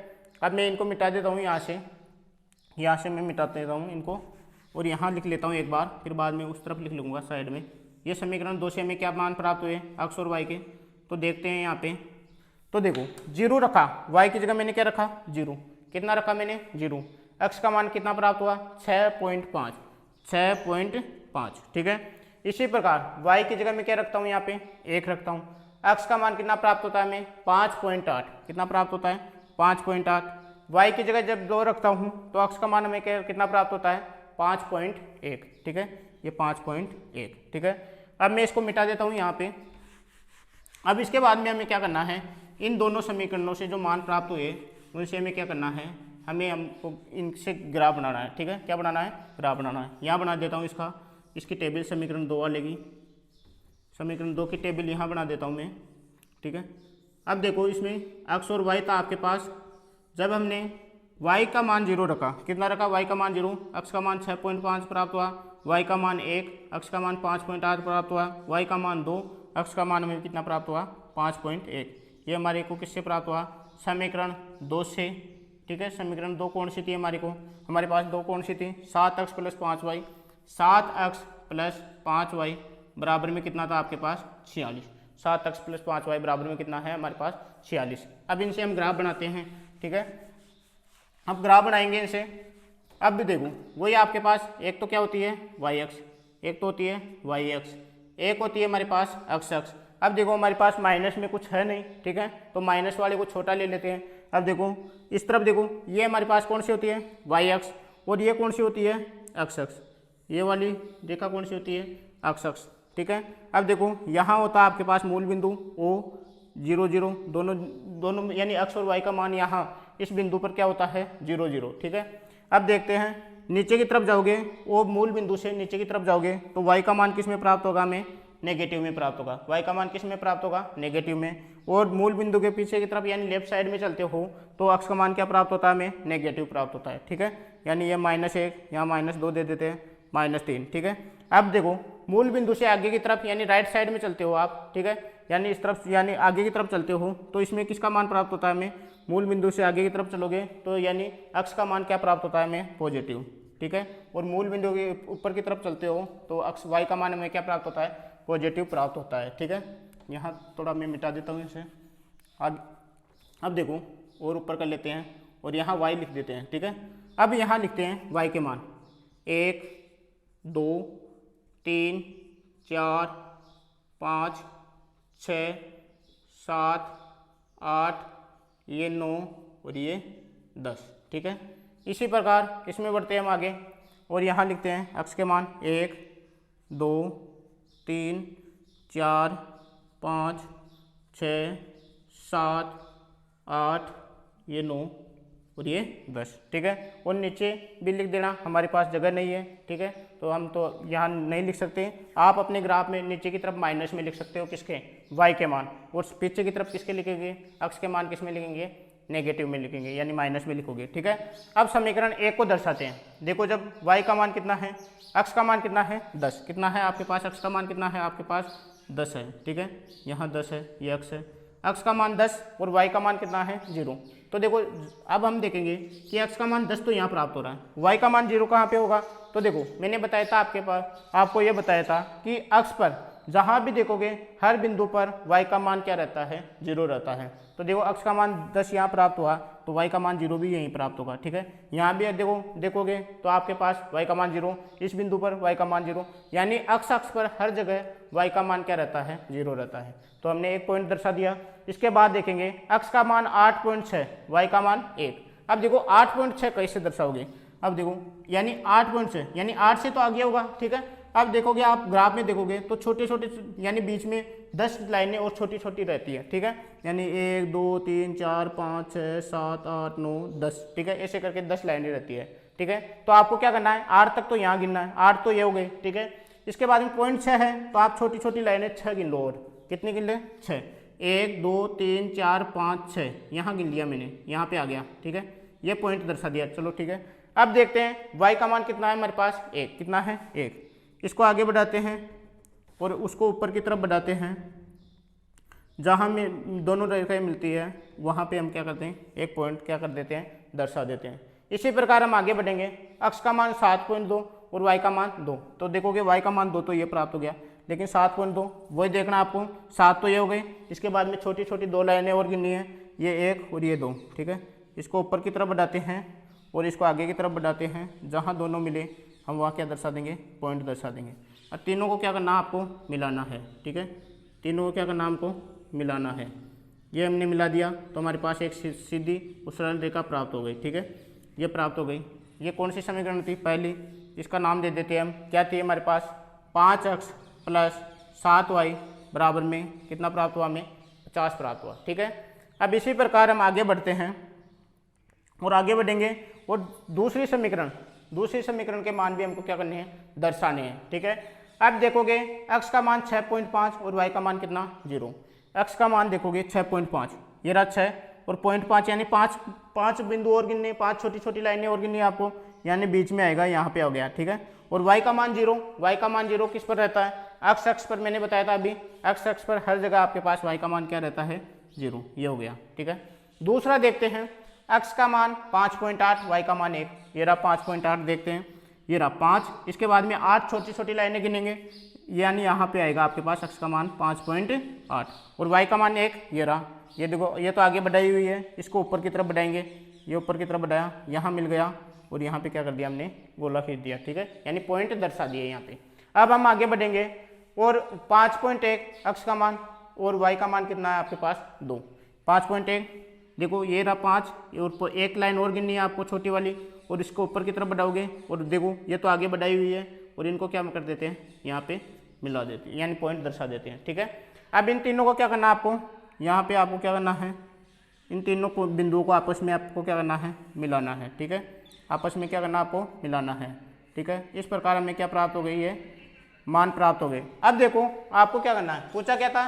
A: अब मैं इनको मिटा देता हूँ, यहाँ से मैं मिटा देता हूँ इनको, और यहाँ लिख लेता हूँ एक बार, फिर बाद में उस तरफ लिख लूँगा साइड में। ये समीकरण 2 से हमें क्या मान प्राप्त हुए, x और y के, तो देखते हैं यहाँ पे। तो देखो 0 रखा, y की जगह मैंने क्या रखा, 0, कितना रखा मैंने, 0, x का मान कितना प्राप्त हुआ, 6.5। ठीक है, इसी प्रकार y की जगह मैं क्या रखता हूँ, यहाँ पे 1 रखता हूँ, x का मान कितना प्राप्त होता है हमें, 5.8, कितना प्राप्त होता है, 5.8। y की जगह जब 2 रखता हूँ तो x का मान हमें कितना प्राप्त होता है, 5.1। ठीक है, ये 5.1। ठीक है, अब मैं इसको मिटा देता हूँ यहाँ पे। अब इसके बाद में हमें क्या करना है, इन दोनों समीकरणों से जो मान प्राप्त हुए उनसे हमें क्या करना है, हमको इनसे ग्राफ बनाना है। ठीक है, क्या बनाना है, ग्राफ बनाना है। यहाँ बना देता हूँ इसकी टेबल, समीकरण 2 वालेगी, समीकरण 2 की टेबल यहाँ बना देता हूँ मैं। ठीक है, अब देखो इसमें x और y था आपके पास। जब हमने y का मान 0 रखा, कितना रखा, y का मान 0, x का मान 6.5 प्राप्त हुआ, y का मान 1, x का मान 5.8 प्राप्त हुआ, y का मान 2, x का मान हमें कितना प्राप्त हुआ, 5.1। ये हमारे को किससे प्राप्त हुआ, समीकरण 2 से। ठीक है, समीकरण 2 कौन सी थी हमारे को, हमारे पास 2 कौन सी थी, 7x + 5y, 7x + 5y बराबर में कितना था आपके पास, 46। 7x + 5y बराबर में कितना है हमारे पास, 46। अब इनसे हम ग्राफ बनाते हैं। ठीक है, अब ग्राफ बनाएंगे इनसे। अब भी देखो वही आपके पास एक तो क्या होती है, y-x, एक तो होती है y-x, एक होती है हमारे पास x-x। अब देखो हमारे पास माइनस में कुछ है नहीं। ठीक है, तो माइनस वाले को छोटा ले लेते हैं। अब देखो इस तरफ देखो, ये हमारे पास कौन सी होती है, y-x, और ये कौन सी होती है, x-x। ये वाली रेखा कौन सी होती है, x-x। ठीक है, अब देखो यहाँ होता है आपके पास मूल बिंदु O 0 0, दोनों यानी x और y का मान यहाँ इस बिंदु पर क्या होता है, 0 0। ठीक है, अब देखते हैं नीचे की तरफ जाओगे, वो मूल बिंदु से नीचे की तरफ जाओगे तो y का मान किस में प्राप्त होगा, हमें नेगेटिव में प्राप्त होगा। y का मान किस में प्राप्त होगा, नेगेटिव में। और मूल बिंदु के पीछे की तरफ यानी लेफ्ट साइड में चलते हो तो x का मान क्या प्राप्त होता है, हमें नेगेटिव प्राप्त होता है। ठीक है, यानी ये -1, यहाँ -2 दे देते हैं, -3। ठीक है, अब देखो मूल बिंदु से आगे की तरफ यानी राइट साइड में चलते हो आप। ठीक है, यानी इस तरफ यानी आगे की तरफ चलते हो तो इसमें किसका मान प्राप्त होता है, हमें मूल बिंदु से आगे की तरफ चलोगे तो यानी x का मान क्या प्राप्त होता है, हमें पॉजिटिव। ठीक है, और मूल बिंदु के ऊपर की तरफ चलते हो तो x y का मान हमें क्या प्राप्त होता है, पॉजिटिव प्राप्त होता है। ठीक है, यहाँ थोड़ा मैं मिटा देता हूँ इसे। अब देखो और ऊपर कर लेते हैं और यहाँ y लिख देते हैं। ठीक है, अब यहाँ लिखते हैं y के मान 1 2 3 4 5 6 7 8, ये 9 और ये 10। ठीक है, इसी प्रकार इसमें बढ़ते हैं हम आगे और यहाँ लिखते हैं x के मान 1 2 3 4 5 6 7 8, ये 9 और ये 10। ठीक है, और नीचे भी लिख देना, हमारे पास जगह नहीं है। ठीक है, तो हम तो यहाँ नहीं लिख सकते। आप अपने ग्राफ में नीचे की तरफ माइनस में लिख सकते हो किसके, y के मान, और पीछे की तरफ किसके लिखेंगे, x के मान किस में लिखेंगे, नेगेटिव में लिखेंगे यानी माइनस में लिखोगे। ठीक है, अब समीकरण 1 को दर्शाते हैं। देखो जब y का मान कितना है, x का मान कितना है, 10, कितना है आपके पास, x का मान कितना है आपके पास, 10 है। ठीक है, यहाँ 10 है, ये x है, x का मान 10 और y का मान कितना है, 0। तो देखो अब हम देखेंगे कि x का मान 10 तो यहाँ प्राप्त हो रहा है, y का मान 0 कहाँ पे होगा। तो देखो मैंने बताया था आपको ये बताया था कि अक्ष पर जहाँ भी देखोगे हर बिंदु पर y का मान क्या रहता है, 0 रहता है। तो देखो x का मान 10 यहाँ प्राप्त हुआ तो y का मान 0 भी यहीं प्राप्त होगा। ठीक है, यहाँ भी देखोगे तो आपके पास y का मान 0, इस बिंदु पर y का मान 0, यानी अक्ष पर हर जगह y का मान क्या रहता है, 0 रहता है। तो हमने एक पॉइंट दर्शा दिया। इसके बाद देखेंगे x का मान 8.6, y का मान 1। अब देखो 8.6 कैसे दर्शाओगे, अब देखो यानी 8.6 यानी 8 से तो आगे होगा। ठीक है, अब देखोगे आप ग्राफ में देखोगे तो छोटे छोटे यानी बीच में 10 लाइनें और छोटी छोटी रहती है। ठीक है, यानी 1 2 3 4 5 6 7 8 9 10। ठीक है, ऐसे करके 10 लाइनें रहती है। ठीक है, तो आपको क्या करना है, 8 तक तो यहाँ गिनना है, 8 तो ये हो गए। ठीक है, इसके बाद में पॉइंट 6 है तो आप छोटी छोटी लाइनें 6 गिन लो, और कितनी गिन ले, 6, 1 2 3 4 5 6, यहाँ गिन लिया मैंने, यहाँ पे आ गया। ठीक है, ये पॉइंट दर्शा दिया। चलो ठीक है, अब देखते हैं y का मान कितना है हमारे पास, 1, कितना है, 1। इसको आगे बढ़ाते हैं और उसको ऊपर की तरफ बढ़ाते हैं, जहाँ में दोनों रेखाएं मिलती है वहाँ पे हम क्या करते हैं, एक पॉइंट क्या कर देते हैं, दर्शा देते हैं। इसी प्रकार हम आगे बढ़ेंगे, x का मान 7.2 और y का मान 2। तो देखोगे y का मान 2 तो ये प्राप्त हो गया, लेकिन 7.2 वही देखना आपको, 7 तो ये हो गई। इसके बाद में छोटी छोटी 2 लाइनें और गिननी है, ये 1 और ये 2। ठीक है, इसको ऊपर की तरफ बढ़ाते हैं और इसको आगे की तरफ बढ़ाते हैं, जहाँ दोनों मिले हम वहाँ क्या दर्शा देंगे, पॉइंट दर्शा देंगे। और तीनों को क्या करना, आपको मिलाना है। ठीक है, तीनों को क्या करना, हमको मिलाना है। ये हमने मिला दिया तो हमारे पास एक सीधी और सरल रेखा प्राप्त हो गई। ठीक है, ये प्राप्त हो गई। ये कौन सी समीकरण थी, पहली, इसका नाम दे देते हैं हम, क्या थी हमारे पास, 5x + 7y बराबर में कितना प्राप्त हुआ हमें 50 प्राप्त हुआ। ठीक है, अब इसी प्रकार हम आगे बढ़ते हैं और आगे बढ़ेंगे और दूसरी समीकरण के मान भी हमको क्या करने हैं, दर्शाने हैं। ठीक है, अब देखोगे x का मान 6.5 और y का मान कितना 0। x का मान देखोगे 6.5, ये रहा 6 और 0.5 यानी 5 बिंदु और गिनने, 5 छोटी छोटी लाइनें और गिननी आपको, यानी बीच में आएगा, यहाँ पे हो गया। ठीक है, और y का मान 0 किस पर रहता है, x अक्ष पर। मैंने बताया था अभी x अक्ष पर हर जगह आपके पास y का मान क्या रहता है 0, ये हो गया। ठीक है, दूसरा देखते हैं x का मान 5.8, y का मान 1, ये रहा 5.8 देखते हैं, ये रहा 5, इसके बाद में 8 छोटी छोटी लाइनें गिनेंगे, यानी यहाँ पे आएगा आपके पास x का मान 5.8 और y का मान 1, ये रहा। ये देखो ये तो आगे बढ़ाई हुई है, इसको ऊपर की तरफ बढ़ाएंगे, ये ऊपर की तरफ बढ़ाया, यहाँ मिल गया और यहाँ पे क्या कर दिया हमने, गोला खींच दिया। ठीक है, यानी पॉइंट दर्शा दिए यहाँ पे। अब हम आगे बढ़ेंगे और 5.1 x का मान और y का मान कितना है आपके पास 2। 5.1 देखो ये रहा 5 और एक लाइन और गिननी है आपको छोटी वाली, और इसको ऊपर की तरफ बढ़ाओगे और देखो ये तो आगे बढ़ाई हुई है और इनको क्या कर देते हैं, यहाँ पे मिला देते हैं, यानी पॉइंट दर्शा देते हैं। ठीक है, अब इन तीनों को क्या करना है आपको, यहाँ पे आपको क्या करना है, इन तीनों को बिंदुओं को आपस में आपको क्या करना है, मिलाना है। ठीक है, आपस में क्या करना आपको, मिलाना है। ठीक है, इस प्रकार हमें क्या प्राप्त हो गई है, मान प्राप्त हो गए। अब देखो आपको क्या करना है, पूछा क्या था,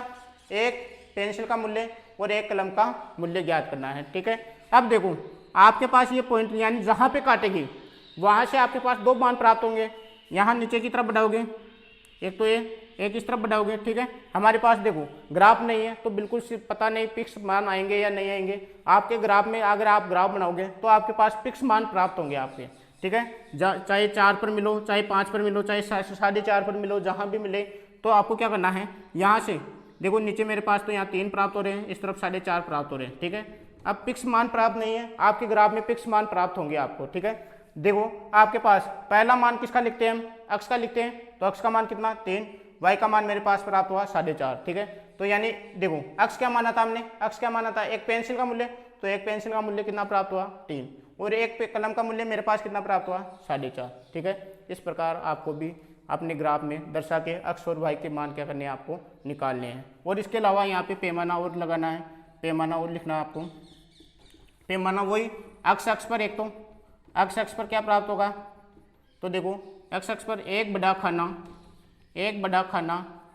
A: एक पेंसिल का मूल्य और एक कलम का मूल्य ज्ञात करना है। ठीक है, अब देखो आपके पास ये पॉइंट यानी जहाँ पे काटेगी वहाँ से आपके पास 2 मान प्राप्त होंगे। यहाँ नीचे की तरफ बढ़ाओगे, एक तो ये, एक इस तरफ बढ़ाओगे। ठीक है, हमारे पास देखो ग्राफ नहीं है तो बिल्कुल सिर्फ पता नहीं फिक्स मान आएंगे या नहीं आएंगे। आपके ग्राफ में अगर आप ग्राफ बनाओगे तो आपके पास फिक्स मान प्राप्त होंगे आपके। ठीक है, चाहे 4 पर मिलो, चाहे 5 पर मिलो, चाहे 4.5 पर मिलो, जहाँ भी मिले तो आपको क्या करना है, यहाँ से देखो नीचे मेरे पास तो यहाँ 3 प्राप्त हो रहे हैं, इस तरफ 4.5 प्राप्त हो रहे हैं। ठीक है, अब फिक्स मान प्राप्त नहीं है, आपके ग्राफ में फिक्स मान प्राप्त होंगे आपको। ठीक है, देखो आपके पास पहला मान किसका लिखते हैं हम, x का लिखते हैं, तो x का मान कितना 3, y का मान मेरे पास प्राप्त हुआ 4.5। ठीक है, तो यानी देखो x क्या माना था हमने, x क्या माना था, एक पेंसिल का मूल्य, तो एक पेंसिल का मूल्य कितना प्राप्त हुआ 3, और एक कलम का मूल्य मेरे पास कितना प्राप्त हुआ 4.5। ठीक है, इस प्रकार आपको भी अपने ग्राफ में दर्शा के x और y के मान क्या करने हैं, आपको निकालने हैं। और इसके अलावा यहाँ पे पैमाना और लगाना है, पैमाना और लिखना है आपको। पैमाना वही x अक्ष पर, एक तो x अक्ष पर क्या प्राप्त होगा, तो देखो x अक्ष पर एक बड़ा खाना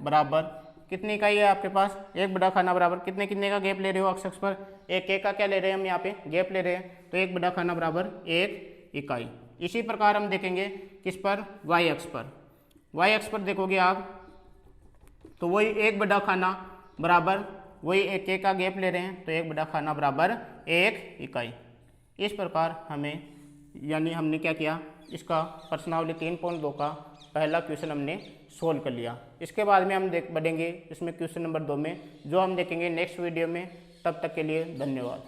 A: बराबर कितनी इकाई है आपके पास, एक बड़ा खाना बराबर कितने का गैप ले रहे हो x अक्ष पर, एक का क्या ले रहे हैं हम यहाँ पे गैप ले रहे हैं, तो एक बड़ा खाना बराबर 1 इकाई। इसी प्रकार हम देखेंगे किस पर, y अक्ष पर। y अक्ष पर देखोगे आप तो वही एक बड़ा खाना बराबर वही एक का गैप ले रहे हैं, तो एक बड़ा खाना बराबर 1 इकाई। इस प्रकार हमें यानी हमने क्या किया, इसका प्रश्नावली 3.2 का पहला क्वेश्चन हमने सोल्व कर लिया। इसके बाद में हम बढ़ेंगे इसमें क्वेश्चन नंबर 2 में, जो हम देखेंगे नेक्स्ट वीडियो में। तब तक के लिए धन्यवाद।